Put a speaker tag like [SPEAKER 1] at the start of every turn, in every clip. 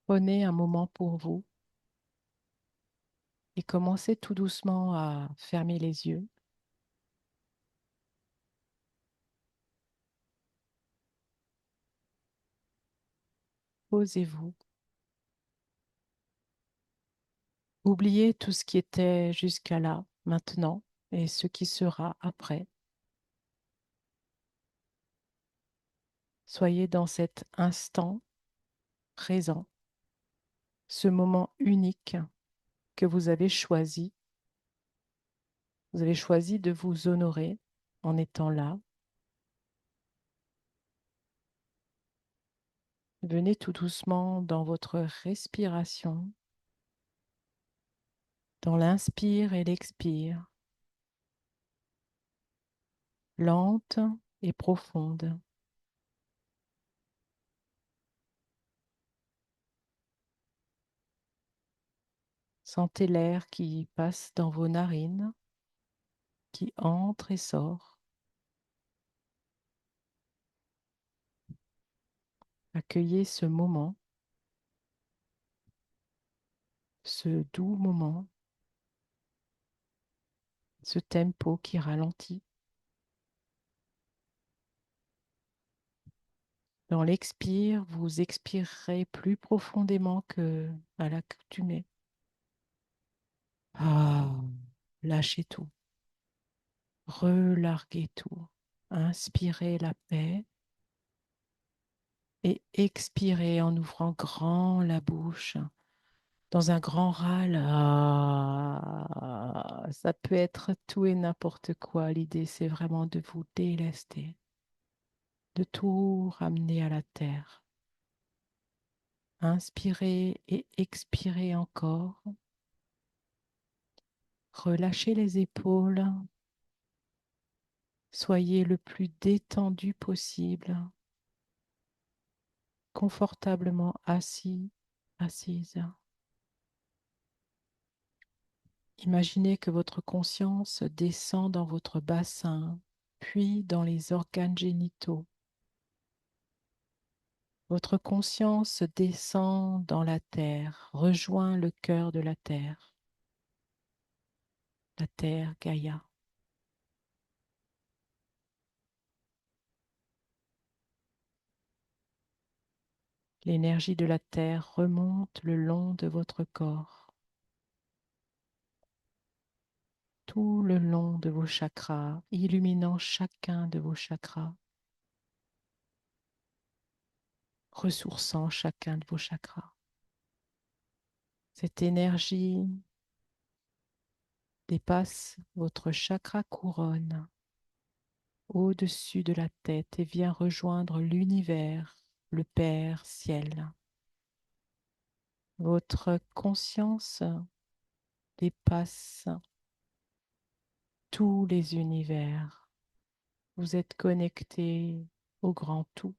[SPEAKER 1] Prenez un moment pour vous et commencez tout doucement à fermer les yeux. Posez-vous. Oubliez tout ce qui était jusqu'à là, maintenant, et ce qui sera après. Soyez dans cet instant présent, ce moment unique que vous avez choisi. Vous avez choisi de vous honorer en étant là. Venez tout doucement dans votre respiration, dans l'inspire et l'expire, lente et profonde. Sentez l'air qui passe dans vos narines, qui entre et sort. Accueillez ce moment, ce doux moment, ce tempo qui ralentit. Dans l'expire, vous expirerez plus profondément que à l'accoutumée. Ah, lâchez tout, relarguez tout. Inspirez la paix et expirez en ouvrant grand la bouche. Dans un grand râle, ah, ça peut être tout et n'importe quoi. L'idée, c'est vraiment de vous délester, de tout ramener à la terre. Inspirez et expirez encore. Relâchez les épaules. Soyez le plus détendu possible, confortablement assis, assise. Imaginez que votre conscience descend dans votre bassin, puis dans les organes génitaux. Votre conscience descend dans la terre, rejoint le cœur de la terre Gaïa. L'énergie de la terre remonte le long de votre corps, tout le long de vos chakras, illuminant chacun de vos chakras, ressourçant chacun de vos chakras. Cette énergie dépasse votre chakra couronne au-dessus de la tête et vient rejoindre l'univers, le Père Ciel. Votre conscience dépasse tous les univers. Vous êtes connecté au grand tout.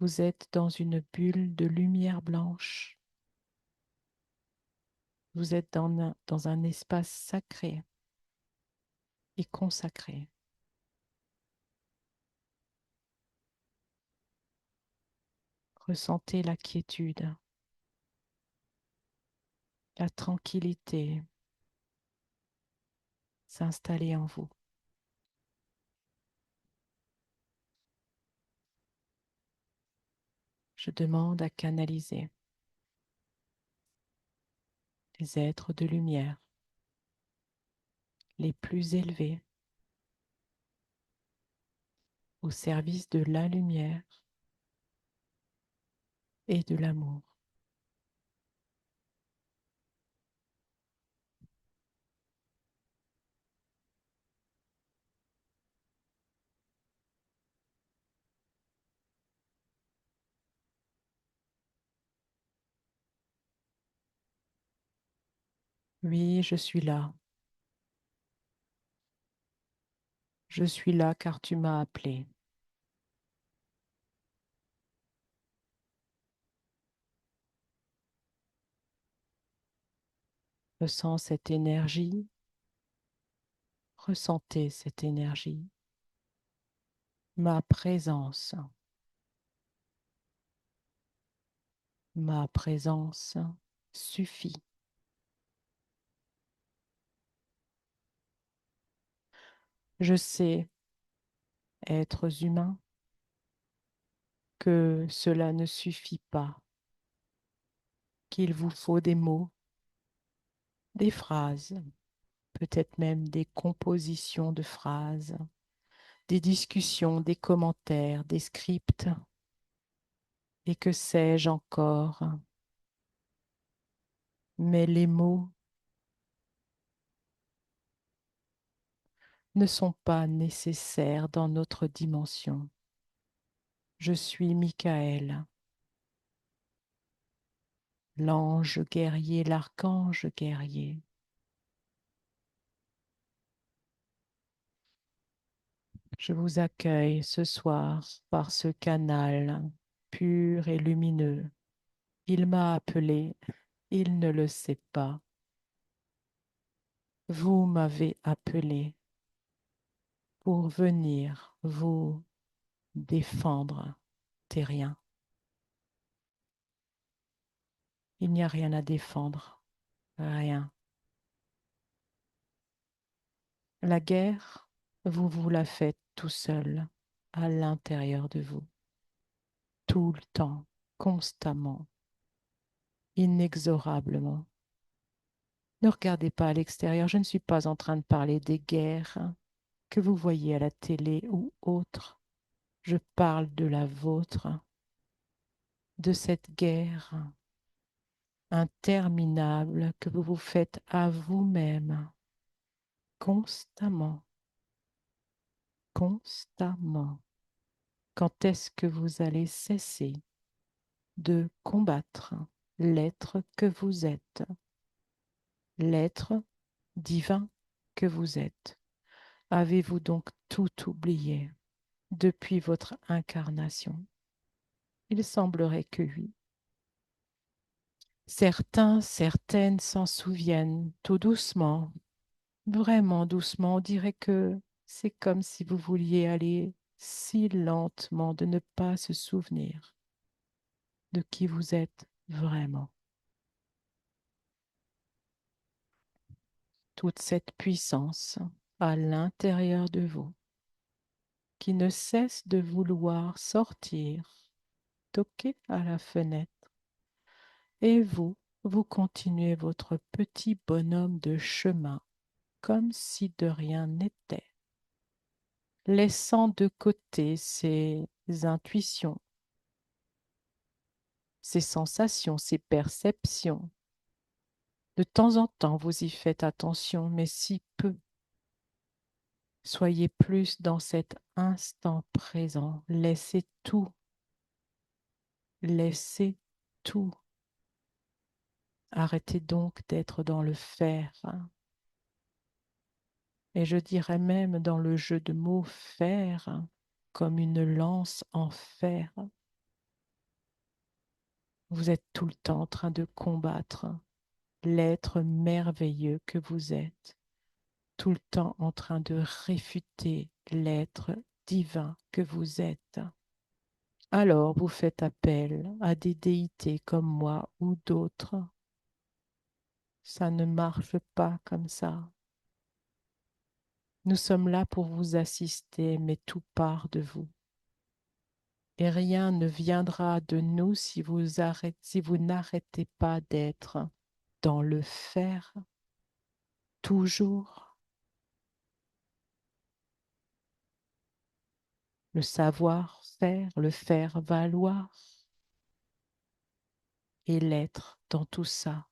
[SPEAKER 1] Vous êtes dans une bulle de lumière blanche. Vous êtes dans un espace sacré et consacré. Ressentez la quiétude, la tranquillité s'installer en vous. Je demande à canaliser les êtres de lumière les plus élevés au service de la lumière et de l'amour. Oui, je suis là. Je suis là car tu m'as appelé. Ressens cette énergie. Ressentez cette énergie. Ma présence. Ma présence suffit. Je sais, êtres humains, que cela ne suffit pas, qu'il vous faut des mots, des phrases, peut-être même des compositions de phrases, des discussions, des commentaires, des scripts, et que sais-je encore. Mais les mots ne sont pas nécessaires dans notre dimension. Je suis Michael, l'ange guerrier, l'archange guerrier. Je vous accueille ce soir par ce canal pur et lumineux. Il m'a appelé, il ne le sait pas. Vous m'avez appelé pour venir vous défendre, terrien. Il n'y a rien à défendre, rien. La guerre, vous vous la faites tout seul, à l'intérieur de vous, tout le temps, constamment, inexorablement. Ne regardez pas à l'extérieur, je ne suis pas en train de parler des guerres que vous voyez à la télé ou autres. Je parle de la vôtre, de cette guerre interminable que vous vous faites à vous-même, constamment, constamment. Quand est-ce que vous allez cesser de combattre l'être que vous êtes, l'être divin que vous êtes? Avez-vous donc tout oublié depuis votre incarnation? Il semblerait que oui. Certains, certaines s'en souviennent tout doucement, vraiment doucement. On dirait que c'est comme si vous vouliez aller si lentement de ne pas se souvenir de qui vous êtes vraiment. Toute cette puissance à l'intérieur de vous qui ne cesse de vouloir sortir, toquer à la fenêtre. Et vous, vous continuez votre petit bonhomme de chemin comme si de rien n'était, laissant de côté ses intuitions, ses sensations, ses perceptions. De temps en temps, vous y faites attention, mais si peu. Soyez plus dans cet instant présent. Laissez tout. Arrêtez donc d'être dans le faire. Et je dirais même dans le jeu de mots faire, comme une lance en fer. Vous êtes tout le temps en train de combattre l'être merveilleux que vous êtes, tout le temps en train de réfuter l'être divin que vous êtes. Alors vous faites appel à des déités comme moi ou d'autres. Ça ne marche pas comme ça. Nous sommes là pour vous assister, mais tout part de vous. Et rien ne viendra de nous si vous n'arrêtez pas d'être dans le faire toujours, le savoir-faire, le faire valoir et l'être dans tout ça.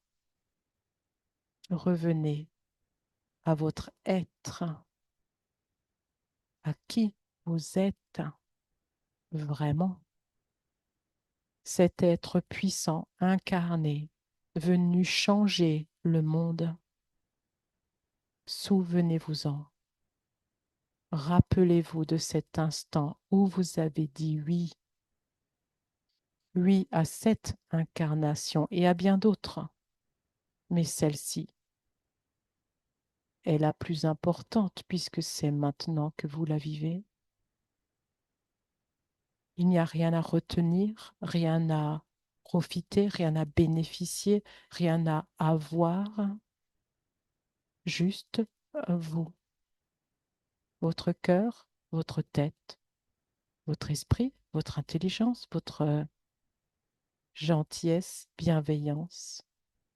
[SPEAKER 1] Revenez à votre être, à qui vous êtes vraiment. Cet être puissant, incarné, venu changer le monde. Souvenez-vous-en. Rappelez-vous de cet instant où vous avez dit oui, oui à cette incarnation et à bien d'autres, mais celle-ci est la plus importante puisque c'est maintenant que vous la vivez. Il n'y a rien à retenir, rien à profiter, rien à bénéficier, rien à avoir, juste vous, votre cœur, votre tête, votre esprit, votre intelligence, votre gentillesse, bienveillance,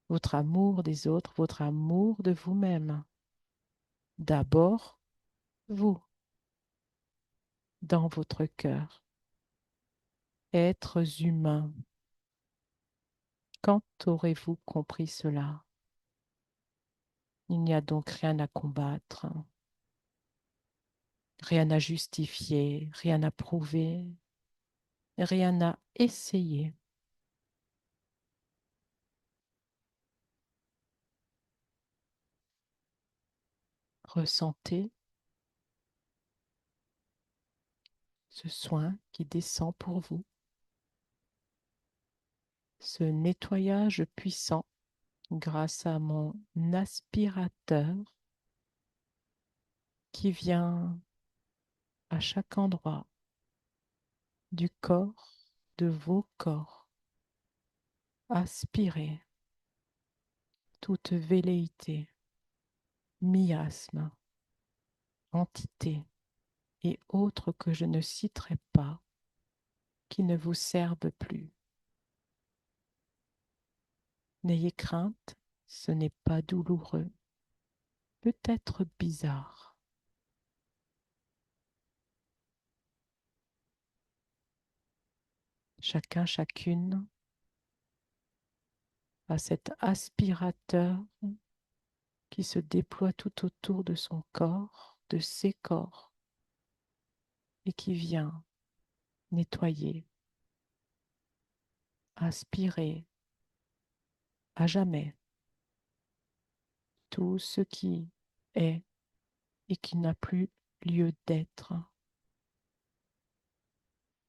[SPEAKER 1] votre amour des autres, votre amour de vous-même. D'abord, vous, dans votre cœur. Êtres humains, quand aurez-vous compris cela? Il n'y a donc rien à combattre, rien à justifier, rien à prouver, rien à essayer. Ressentez ce soin qui descend pour vous, ce nettoyage puissant grâce à mon aspirateur qui vient à chaque endroit du corps, de vos corps, aspirer toute velléité, miasme, entité et autres que je ne citerai pas, qui ne vous servent plus. N'ayez crainte, ce n'est pas douloureux, peut-être bizarre. Chacun, chacune a cet aspirateur qui se déploie tout autour de son corps, de ses corps, et qui vient nettoyer, aspirer à jamais tout ce qui est et qui n'a plus lieu d'être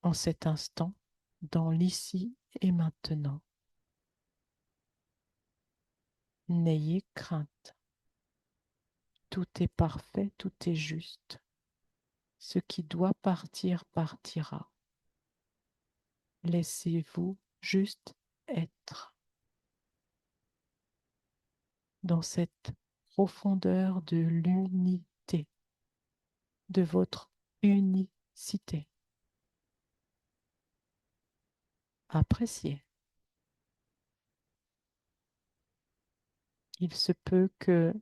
[SPEAKER 1] en cet instant, dans l'ici et maintenant. N'ayez crainte. Tout est parfait, tout est juste. Ce qui doit partir partira. Laissez-vous juste être dans cette profondeur de l'unité, de votre unicité. Appréciez. Il se peut que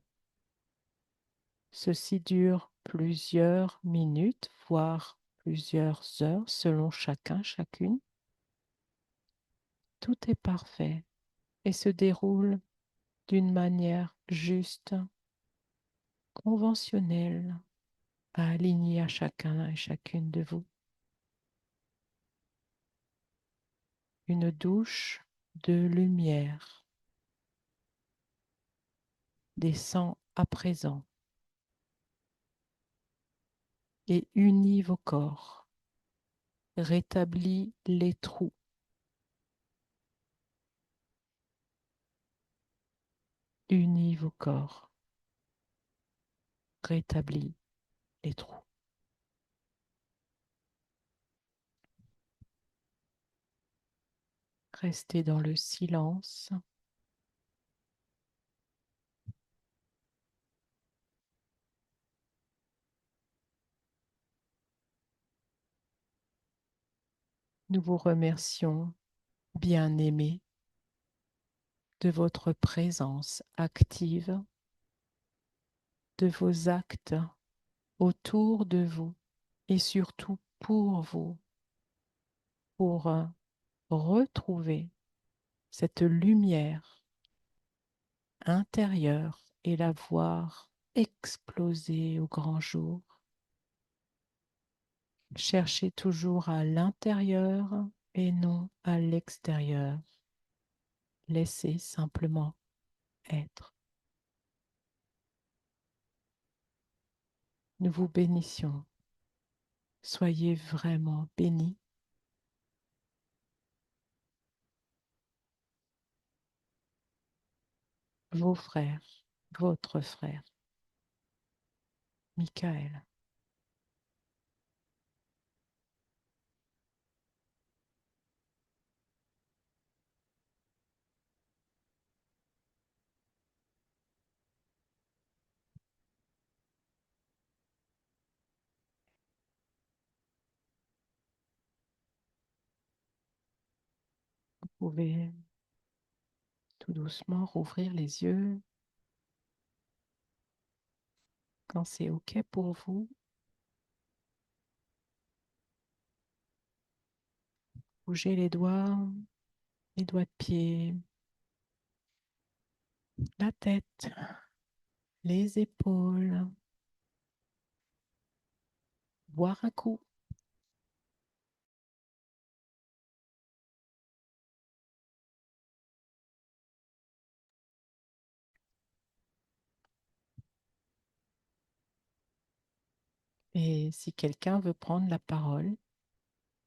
[SPEAKER 1] ceci dure plusieurs minutes, voire plusieurs heures, selon chacun, chacune. Tout est parfait et se déroule d'une manière juste, conventionnelle, à aligner à chacun et chacune de vous. Une douche de lumière descend à présent et unit vos corps, rétablit les trous, unit vos corps, rétablit les trous. Restez dans le silence. Nous vous remercions, bien-aimés, de votre présence active, de vos actes autour de vous et surtout pour vous, pour retrouver cette lumière intérieure et la voir exploser au grand jour. Cherchez toujours à l'intérieur et non à l'extérieur. Laissez simplement être. Nous vous bénissions. Soyez vraiment bénis. Vos frères, votre frère, Michael. Vous pouvez tout doucement rouvrir les yeux quand c'est OK pour vous. Bougez les doigts de pied, la tête, les épaules. Boire un coup. Et si quelqu'un veut prendre la parole,